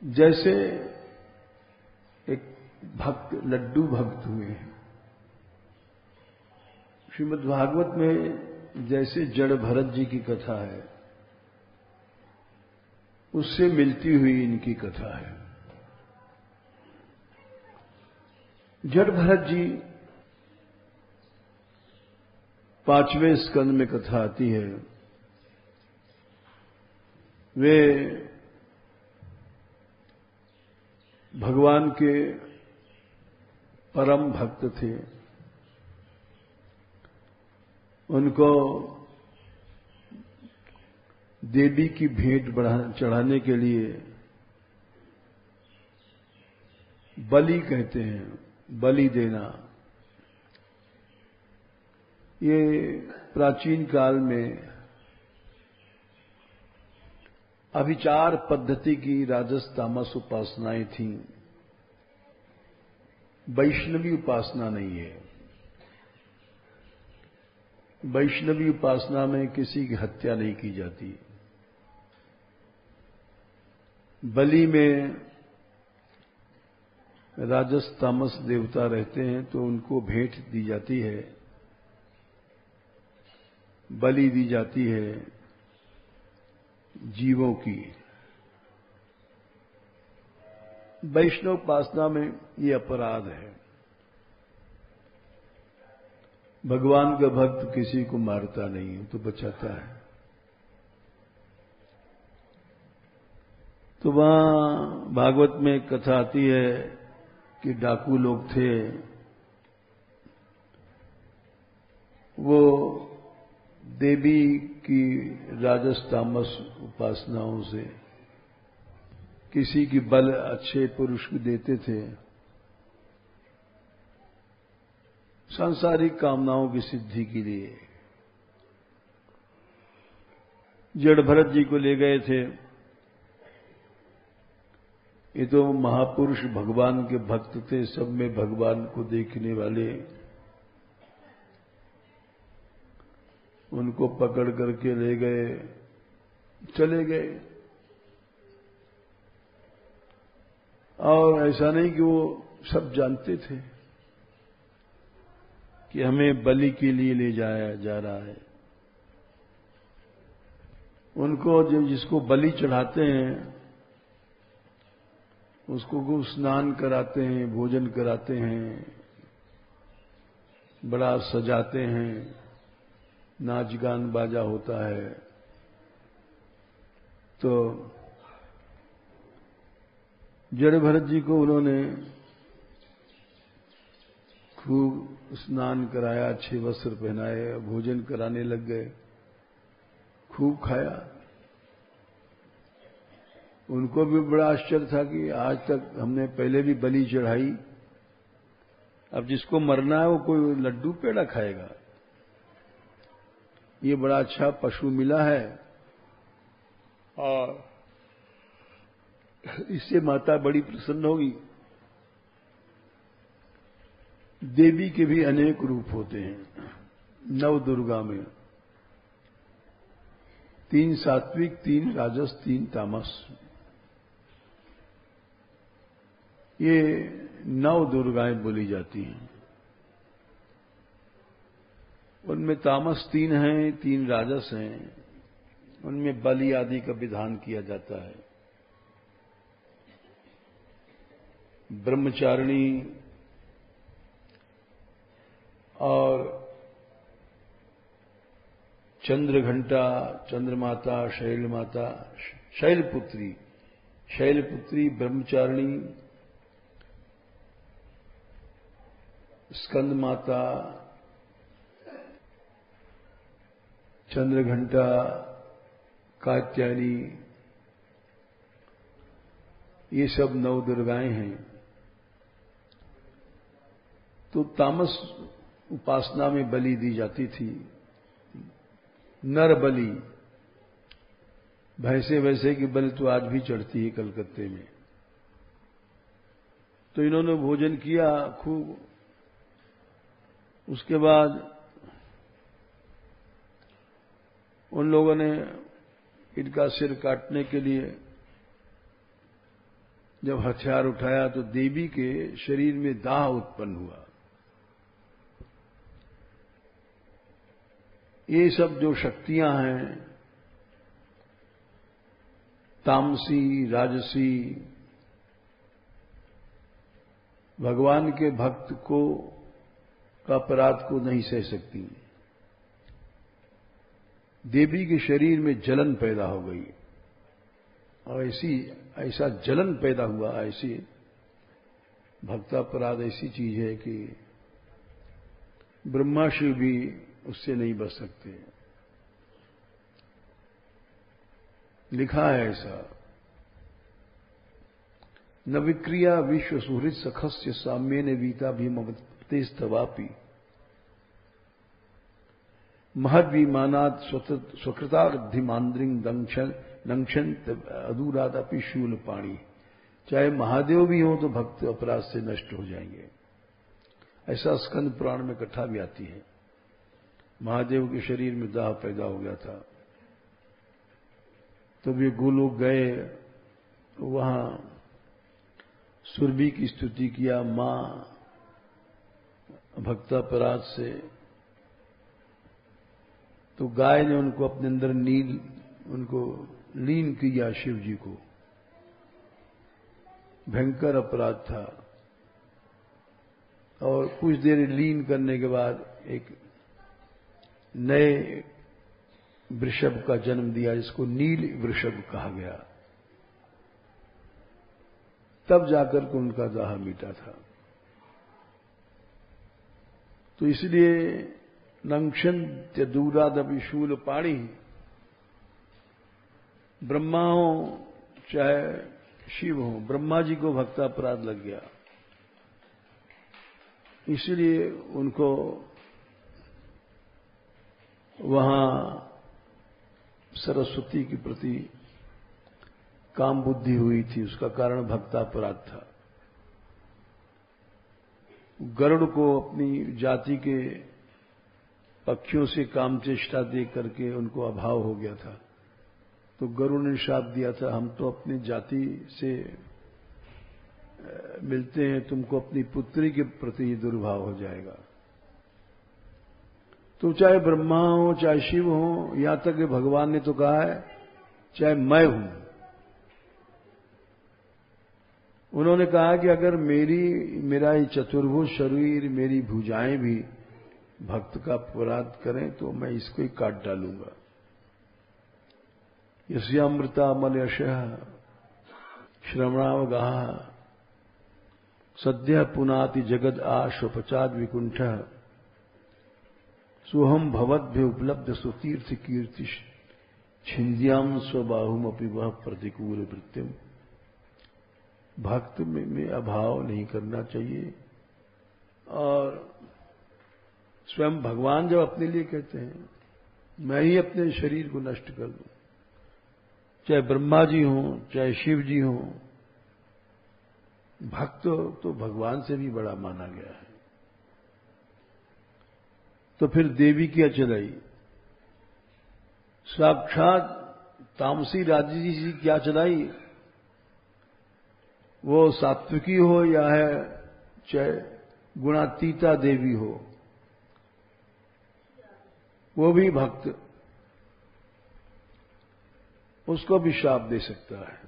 जैसे एक भक्त लड्डू भक्त हुए हैं। श्रीमद् भागवत में जैसे जड़ भरत जी की कथा है, उससे मिलती हुई इनकी कथा है। जड़ भरत जी 5वें स्कंद में कथा आती है। वे भगवान के परम भक्त थे। उनको देवी की भेंट चढ़ाने के लिए बलि कहते हैं, बलि देना। ये प्राचीन काल में अभिचार पद्धति की राजस तामस उपासनाएं थीं, वैष्णवी उपासना नहीं है। वैष्णवी उपासना में किसी की हत्या नहीं की जाती। बलि में राजस तामस देवता रहते हैं, तो उनको भेंट दी जाती है, बलि दी जाती है जीवों की। वैष्णव उपासना में ये अपराध है। भगवान का भक्त किसी को मारता नहीं है, तो बचाता है। तो वहां भागवत में कथा आती है कि डाकू लोग थे, वो देवी की राजस तामस उपासनाओं से किसी की बल अच्छे पुरुष को देते थे, सांसारिक कामनाओं की सिद्धि के लिए। जड़ भरत जी को ले गए थे। ये तो महापुरुष भगवान के भक्त थे, सब में भगवान को देखने वाले। उनको पकड़ करके ले गए, चले गए। और ऐसा नहीं कि वो सब जानते थे कि हमें बलि के लिए ले जाया जा रहा है। उनको जिसको बलि चढ़ाते हैं उसको स्नान कराते हैं, भोजन कराते हैं, बड़ा सजाते हैं, नाच गान बाजा होता है। तो जड़ भरत जी को उन्होंने खूब स्नान कराया, अच्छे वस्त्र पहनाए, भोजन कराने लग गए, खूब खाया। उनको भी बड़ा आश्चर्य था कि आज तक हमने पहले भी बलि चढ़ाई, अब जिसको मरना है वो कोई लड्डू पेड़ा खाएगा। ये बड़ा अच्छा पशु मिला है और इससे माता बड़ी प्रसन्न होगी। देवी के भी अनेक रूप होते हैं। नव दुर्गा में 3 सात्विक, 3 राजस, 3 तामस, ये 9 दुर्गाएं बोली जाती हैं। उनमें तामस 3 हैं, 3 राजस हैं। उनमें बलि आदि का विधान किया जाता है। ब्रह्मचारिणी और चंद्रघंटा, चंद्रमाता, शैलमाता, शैलपुत्री, शैलपुत्री, ब्रह्मचारिणी, स्कंद माता, चंद्रघंटा, कात्यायनी, ये सब 9 दुर्गाएं हैं। तो तामस उपासना में बलि दी जाती थी, नर बलि। भैंसे वैसे की बलि तो आज भी चढ़ती है कलकत्ते में। तो इन्होंने भोजन किया खूब। उसके बाद उन लोगों ने इनका सिर काटने के लिए जब हथियार उठाया तो देवी के शरीर में दाह उत्पन्न हुआ। ये सब जो शक्तियां हैं, तामसी, राजसी, भगवान के भक्त को का अपराध को नहीं सह सकती। देवी के शरीर में जलन पैदा हो गई और ऐसा जलन पैदा हुआ, ऐसी भक्तापराध ऐसी चीज है कि ब्रह्मा शिव भी उससे नहीं बच सकते। लिखा है ऐसा, न विक्रिया विश्व सुहृद सखस्य साम्य ने वीता भीमते स्तवापी महद्विमानात् स्वकृतार्धिमांद्रिंग दंक्षन अधूरादपि शूल पाणी। चाहे महादेव भी हो तो भक्त अपराध से नष्ट हो जाएंगे। ऐसा स्कंद पुराण में कथा भी आती है। महादेव के शरीर में दाह पैदा हो गया था, तो वे गोलोक गए, वहां सुरभि की स्तुति किया मां भक्तापराध से। तो गाय ने उनको अपने अंदर उनको लीन किया शिव जी को। भयंकर अपराध था। और कुछ देर लीन करने के बाद एक नए वृषभ का जन्म दिया, जिसको नील वृषभ कहा गया। तब जाकर के उनका दाह मिटा था। तो इसलिए नंक्षन्त्य दूरादपि शूल पाणी, ब्रह्मा हो चाहे शिव हो, ब्रह्मा जी को भक्तापराध लग गया, इसलिए उनको वहां सरस्वती के प्रति काम बुद्धि हुई थी, उसका कारण भक्तापराध था। गरुड़ को अपनी जाति के पक्षियों से काम चेष्टा दे करके उनको अभाव हो गया था, तो गरुड़ ने श्राप दिया था, हम तो अपनी जाति से मिलते हैं, तुमको अपनी पुत्री के प्रति दुर्भाव हो जाएगा। तो चाहे ब्रह्मा हो चाहे शिव हो, यहां तक कि भगवान ने तो कहा है चाहे मैं हूं, उन्होंने कहा कि अगर मेरा ये चतुर्भुज शरीर, मेरी भुजाएं भी भक्त का अपराध करें तो मैं इसको ही काट डालूंगा। यस्यामृता मलयशः श्रवणावगाह सद्य पुनाति जगद आश्वपचाद विकुंठ सोहम भवद्भ्य उपलब्ध सुतीर्थ कीर्ति छिंद्याम स्वबाहुम अपि वह प्रतिकूल वृत्तिम। भक्त में अभाव नहीं करना चाहिए। और स्वयं भगवान जब अपने लिए कहते हैं मैं ही अपने शरीर को नष्ट कर दूं, चाहे ब्रह्मा जी हों चाहे शिव जी हों, भक्त तो भगवान से भी बड़ा माना गया है। तो फिर देवी क्या चलाई? साक्षात तामसी राजी जी क्या चलाई? वो सात्विकी हो या है चाहे गुणातीता देवी हो, वो भी भक्त उसको भी श्राप दे सकता है।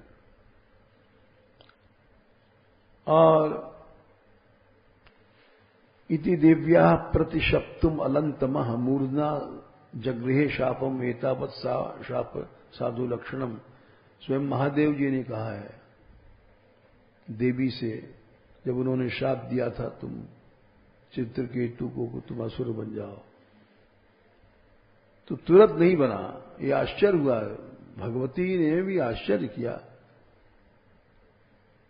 और इति देव्या प्रतिशप्तुम अलंतमः मूर्धना जगृहे शापम एतावत शाप साधु लक्षणम। स्वयं महादेव जी ने कहा है देवी से, जब उन्होंने श्राप दिया था तुम चित्रकेतु को तुम असुर बन जाओ, तो तुरंत नहीं बना। ये आश्चर्य हुआ, भगवती ने भी आश्चर्य किया।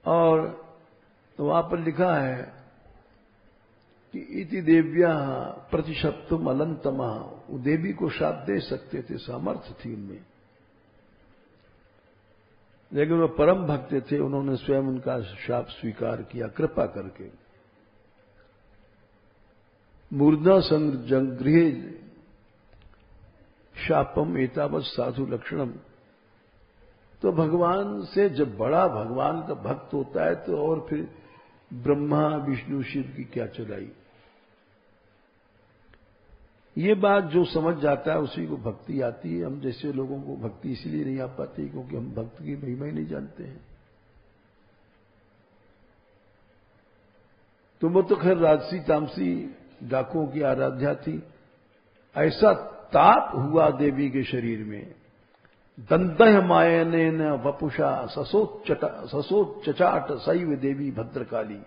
और तो वहां पर लिखा है कि इति देव्या प्रतिशप्तुम अलंतमा, वो देवी को श्राप दे सकते थे, सामर्थ्य थी उनमें, लेकिन वो परम भक्त थे, उन्होंने स्वयं उनका श्राप स्वीकार किया कृपा करके। मूर्धा संगृहे शापम एतावत साधु लक्षणम। तो भगवान से जब बड़ा भगवान का भक्त होता है तो और फिर ब्रह्मा विष्णु शिव की क्या चलाई। ये बात जो समझ जाता है उसी को भक्ति आती है। हम जैसे लोगों को भक्ति इसलिए नहीं आ पाती क्योंकि हम भक्त की महिमा ही नहीं जानते हैं। तो वो तो खैर राजसी तामसी डाकुओं की आराध्या थी। ऐसा ताप हुआ देवी के शरीर में, दंतः मायने न वपुषा ससोच्चचाट सैव देवी भद्रकाली।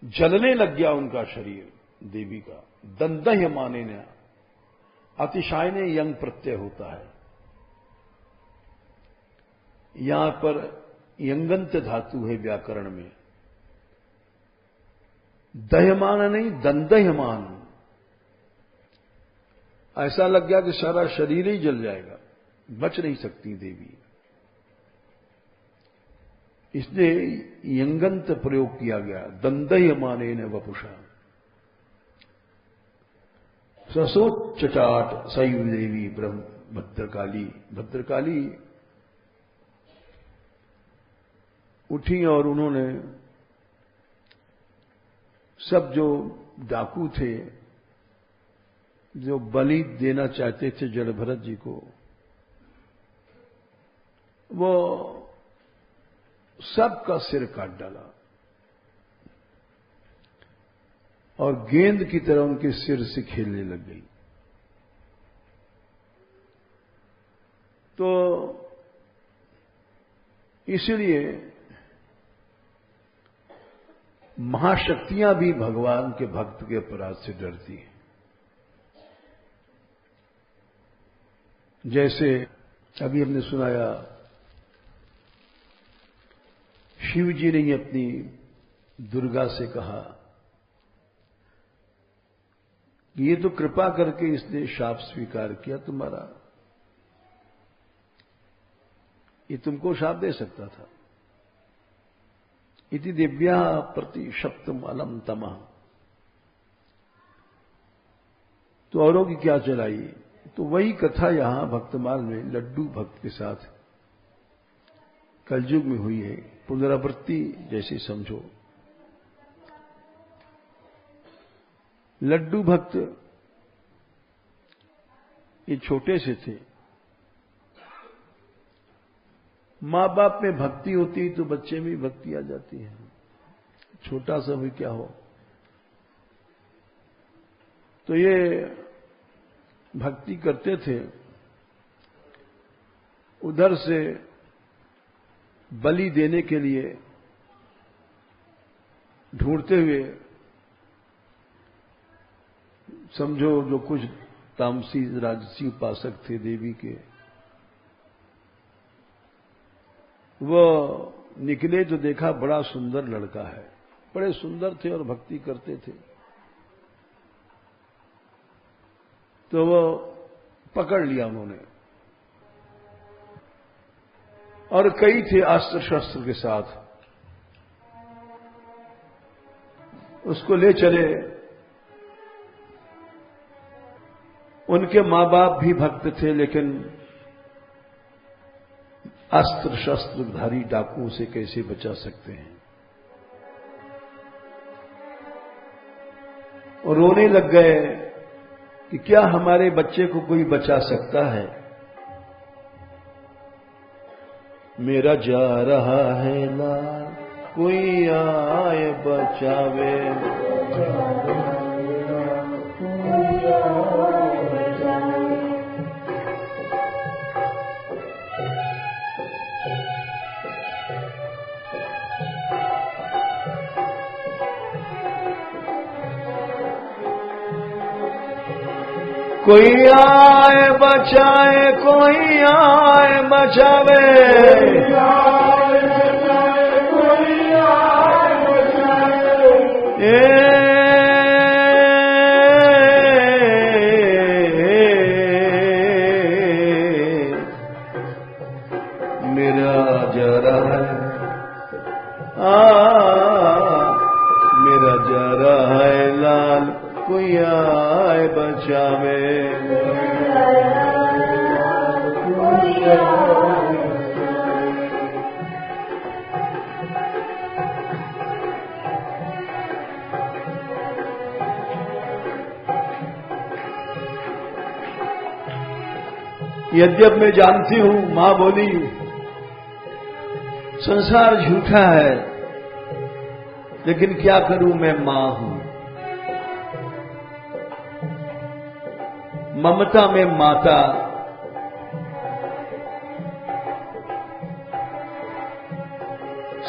जलने लग गया उनका शरीर देवी का। दंतः माने न अतिशाय ने यंग प्रत्यय होता है। यहां पर यंगंत धातु है व्याकरण में। दह्यमान नहीं, दंदह्यमान। ऐसा लग गया कि सारा शरीर ही जल जाएगा, बच नहीं सकती देवी। इसलिए यंगंत प्रयोग किया गया। दंदह्यमाने न वपुषा ससोच्चचाट सैव देवी ब्रह्म भद्रकाली। भद्रकाली उठी और उन्होंने सब जो डाकू थे जो बलि देना चाहते थे जड़ भरत जी को, वो सबका सिर काट डाला और गेंद की तरह उनके सिर से खेलने लग गई। तो इसलिए महाशक्तियां भी भगवान के भक्त के अपराध से डरती हैं। जैसे अभी हमने सुनाया, शिव जी ने अपनी दुर्गा से कहा कि ये तो कृपा करके इसने शाप स्वीकार किया तुम्हारा, ये तुमको शाप दे सकता था। इति दिव्या प्रति शप्तम अलम तमः। तो औरों की क्या चलाई। तो वही कथा यहां भक्तमाल में लड्डू भक्त के साथ कलयुग में हुई है। पुनरावृत्ति जैसे समझो। लड्डू भक्त ये छोटे से थे। मां बाप में भक्ति होती तो बच्चे में भक्ति आ जाती है। छोटा सा भी क्या हो। तो ये भक्ति करते थे। उधर से बलि देने के लिए ढूंढते हुए, समझो जो कुछ तामसी राजसी उपासक थे देवी के, वो निकले तो देखा बड़ा सुंदर लड़का है। बड़े सुंदर थे और भक्ति करते थे। तो वो पकड़ लिया उन्होंने और कई थे अस्त्र शस्त्र के साथ, उसको ले चले। उनके मां बाप भी भक्त थे, लेकिन अस्त्र शस्त्रधारी डाकुओं से कैसे बचा सकते हैं। और रोने लग गए कि क्या हमारे बच्चे को कोई बचा सकता है। मेरा जा रहा है लाल, कोई आए बचावे। कोई आए बचाए, कोई आए बचावे। मेरा जरा है मेरा जरा है लाल, कोई आए बचावे। यद्यप मैं जानती हूं, मां बोली, संसार झूठा है, लेकिन क्या करूं, मैं मां हूं। ममता में माता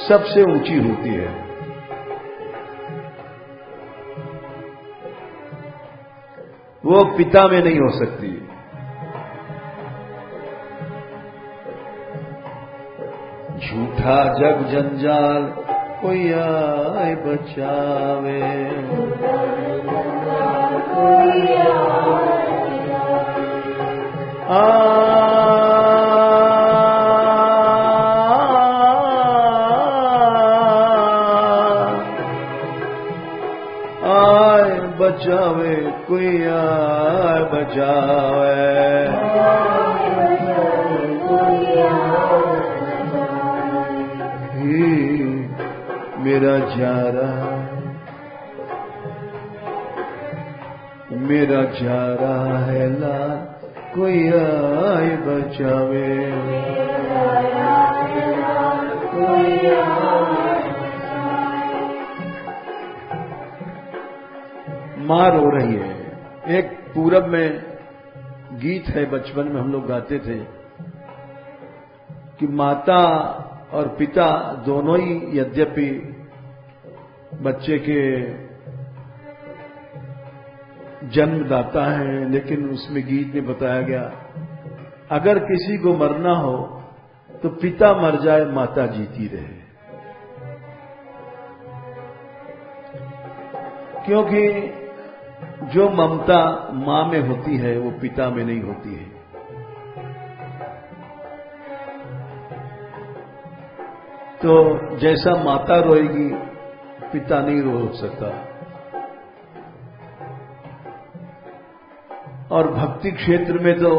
सबसे ऊंची होती है। वो पिता में नहीं हो सकती। झूठा जग जंजाल कोई आए बचावे, आए बचावे, कोई आए बचावे। मेरा जा रहा है लाल, कोई आए बचावे। मां रो रही है। एक पूरब में गीत है, बचपन में हम लोग गाते थे कि माता और पिता दोनों ही यद्यपि बच्चे के जन्मदाता हैं, लेकिन उसमें गीत में बताया गया अगर किसी को मरना हो तो पिता मर जाए, माता जीती रहे। क्योंकि जो ममता मां में होती है वो पिता में नहीं होती है। तो जैसा माता रोएगी पिता नहीं रो सकता। और भक्ति क्षेत्र में तो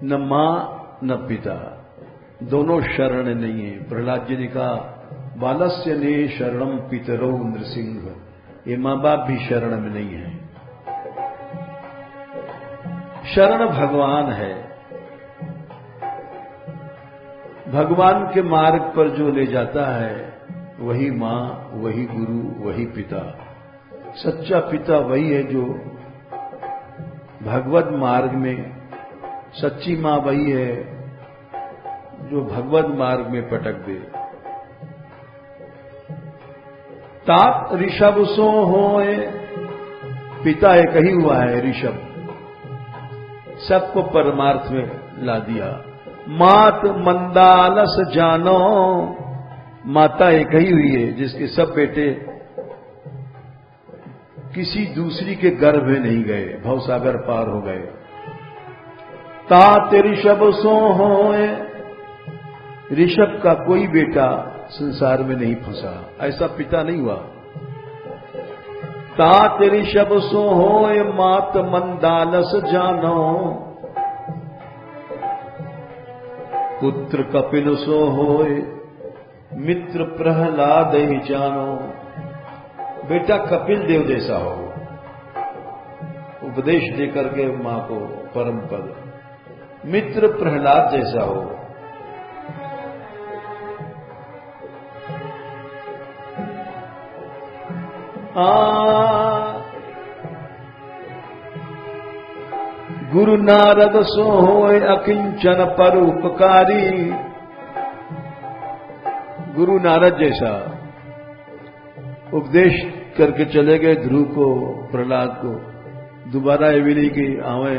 न मां न पिता दोनों शरण नहीं है। प्रहलाद जी ने कहा बालस्य ने शरणम पितरो नृसिंह, ये मां बाप भी शरण में नहीं है। शरण भगवान है। भगवान के मार्ग पर जो ले जाता है वही मां, वही गुरु, वही पिता। सच्चा पिता वही है जो भगवत मार्ग में, सच्ची मां वही है जो भगवत मार्ग में पटक दे। तात ऋषभ सो होए, पिता एक ही हुआ है ऋषभ, सबको परमार्थ में ला दिया। मात मंदालस जानो, माता एक ही हुई है जिसके सब बेटे किसी दूसरी के गर्भ में नहीं गए, भवसागर पार हो गए। तात ऋषभ सो होए, ऋषभ का कोई बेटा संसार में नहीं फंसा, ऐसा पिता नहीं हुआ। तात ऋषभ सो होए, मात मंदालस जानो, पुत्र कपिल सो होए, मित्र प्रहलाद ही जानो। बेटा कपिल देव जैसा हो, उपदेश देकर के मां को परम पद। मित्र प्रहलाद जैसा हो। गुरु नारद सो होए, अकिंचन परोपकारी। गुरु नारद जैसा उपदेश करके चले गए ध्रुव को, प्रहलाद को। दोबारा ये भी नहीं कि आवे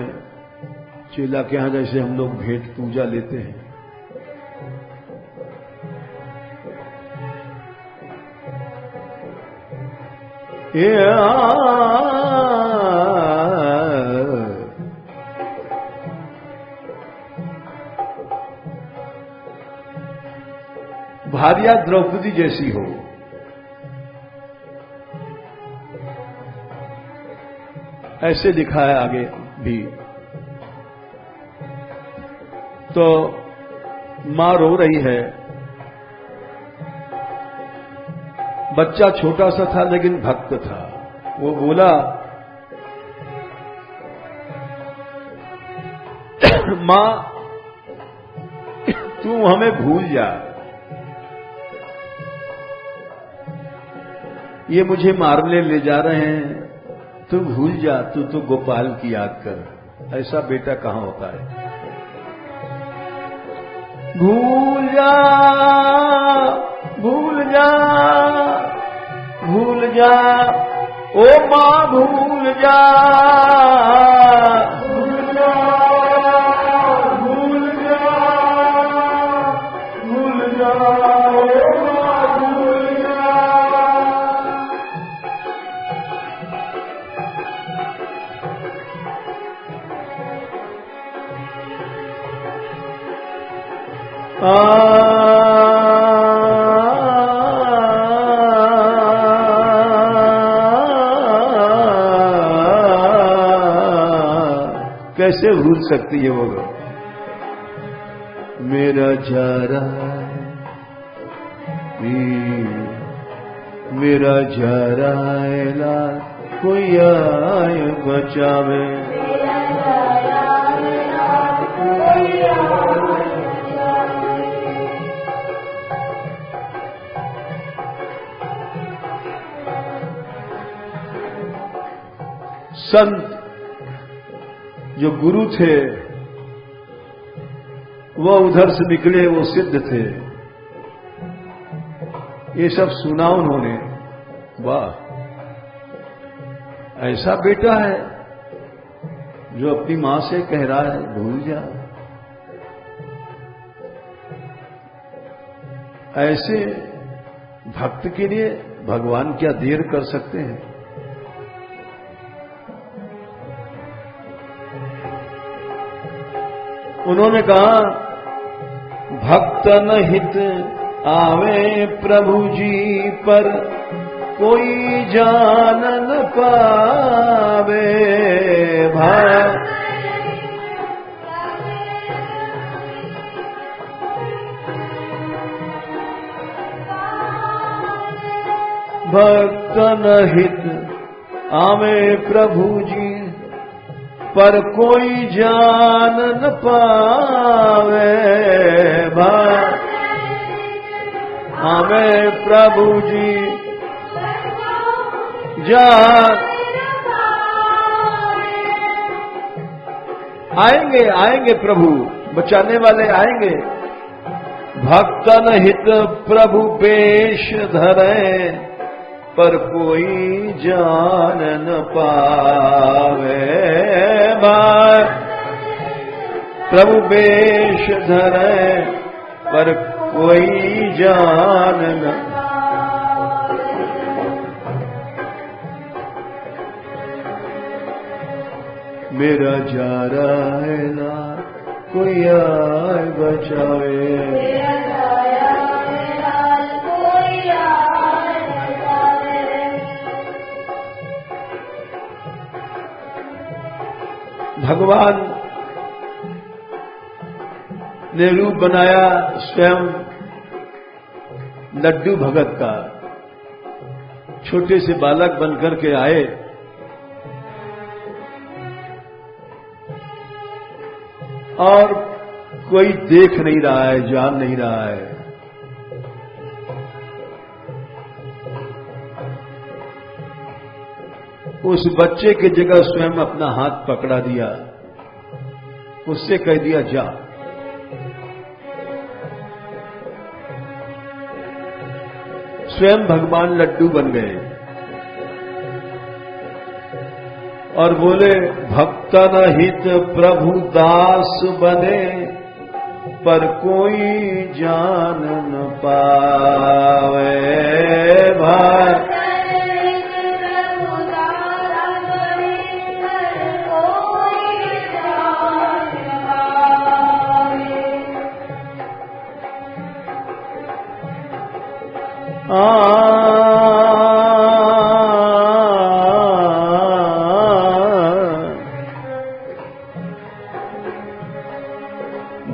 चेला के यहां जैसे हम लोग भेंट पूजा लेते हैं। भार्या द्रौपदी जैसी हो। ऐसे लिखा है आगे भी तो मां रो रही है। बच्चा छोटा सा था लेकिन भक्त था। वो बोला, मां तू हमें भूल जा, ये मुझे मारने ले जा रहे हैं, तू भूल जा, तू तो गोपाल की याद कर। ऐसा बेटा कहां होता है। भूल जा भूल जा भूल जा, ओ मां भूल जा भूल जा भूल जा भूल जा, ओ मां भूल जा। कैसे भूल सकती है वो। मेरा जारा मेरा जारा लाल, कोई आए बचावे। संत जो गुरु थे वो उधर से निकले, वो सिद्ध थे। ये सब सुना उन्होंने। वाह, ऐसा बेटा है जो अपनी मां से कह रहा है भूल जा। ऐसे भक्त के लिए भगवान क्या देर कर सकते हैं। उन्होंने कहा, भक्तन हित आवे प्रभु जी, पर कोई जान न पावे। भक्तन हित आवे प्रभु जी, पर कोई जान न पावे। हमें प्रभु जी जान। आएंगे आएंगे प्रभु, बचाने वाले आएंगे। भक्तन हित प्रभु वेश धरे, पर कोई जान न पावे। प्रभु वेश धरे, पर कोई जान न। मेरा जा रहा है ना, कोई आए बचावे। भगवान ने रूप बनाया स्वयं लड्डू भगत का। छोटे से बालक बनकर के आए और कोई देख नहीं रहा है, जान नहीं रहा है। उस बच्चे की जगह स्वयं अपना हाथ पकड़ा दिया, उससे कह दिया जा। स्वयं भगवान लड्डू बन गए और बोले, भक्तन हित प्रभु दास बने, पर कोई जान न पावे। भाई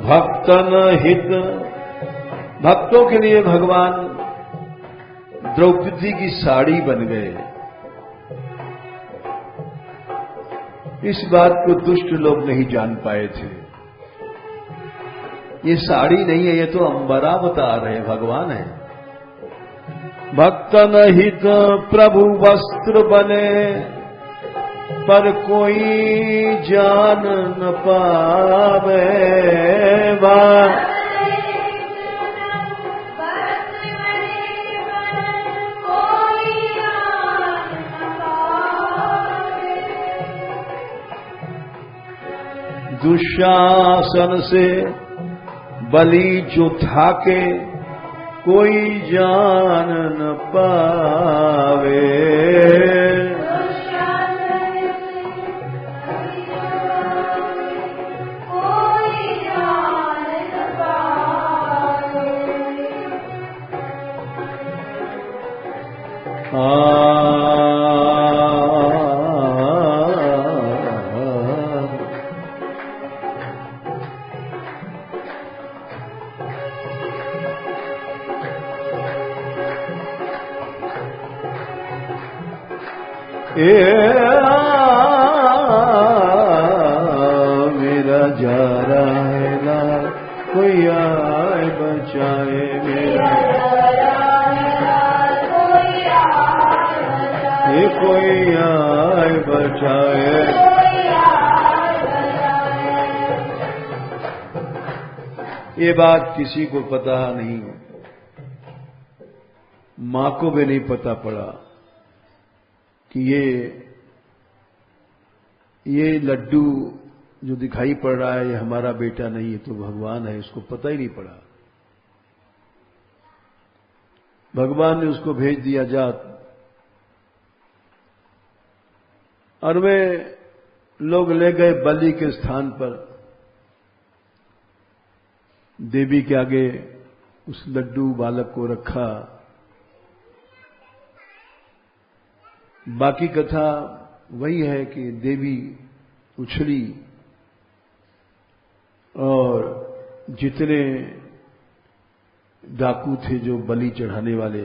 भक्तन हित, भक्तों के लिए भगवान द्रौपदी की साड़ी बन गए। इस बात को दुष्ट लोग नहीं जान पाए थे। ये साड़ी नहीं है, ये तो अंबरावतार है, भगवान है। भक्तन हित प्रभु वस्त्र बने, पर कोई जान न पावे। दुशासन से बलि जो थाके, कोई जान न पावे। मेरा जा रहा है लाल, कोई आए बचाए। मेरा ये कोई आए बचाए। ये बात किसी को पता नहीं, मां को भी नहीं पता पड़ा कि ये लड्डू जो दिखाई पड़ रहा है ये हमारा बेटा नहीं है, तो भगवान है। इसको पता ही नहीं पड़ा। भगवान ने उसको भेज दिया, जा। और वे लोग ले गए बलि के स्थान पर। देवी के आगे उस लड्डू बालक को रखा। बाकी कथा वही है कि देवी उछली और जितने डाकू थे जो बलि चढ़ाने वाले,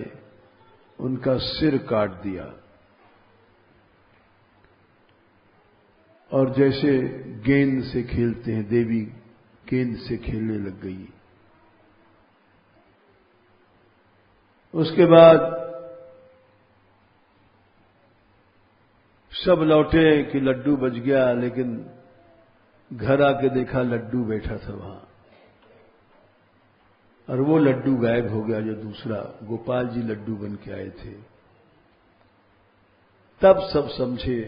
उनका सिर काट दिया। और जैसे गेंद से खेलते हैं, देवी गेंद से खेलने लग गई। उसके बाद सब लौटे कि लड्डू बच गया, लेकिन घर आके देखा लड्डू बैठा था वहां, और वो लड्डू गायब हो गया जो दूसरा गोपाल जी लड्डू बन के आए थे। तब सब समझे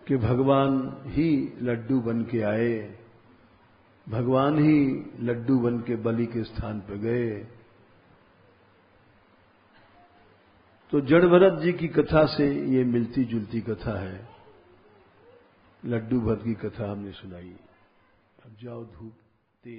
कि भगवान ही लड्डू बन के आए, भगवान ही लड्डू बन के बलि के स्थान पर गए। तो जड़ भरत जी की कथा से ये मिलती जुलती कथा है। लड्डू भरत की कथा हमने सुनाई। अब जाओ धूप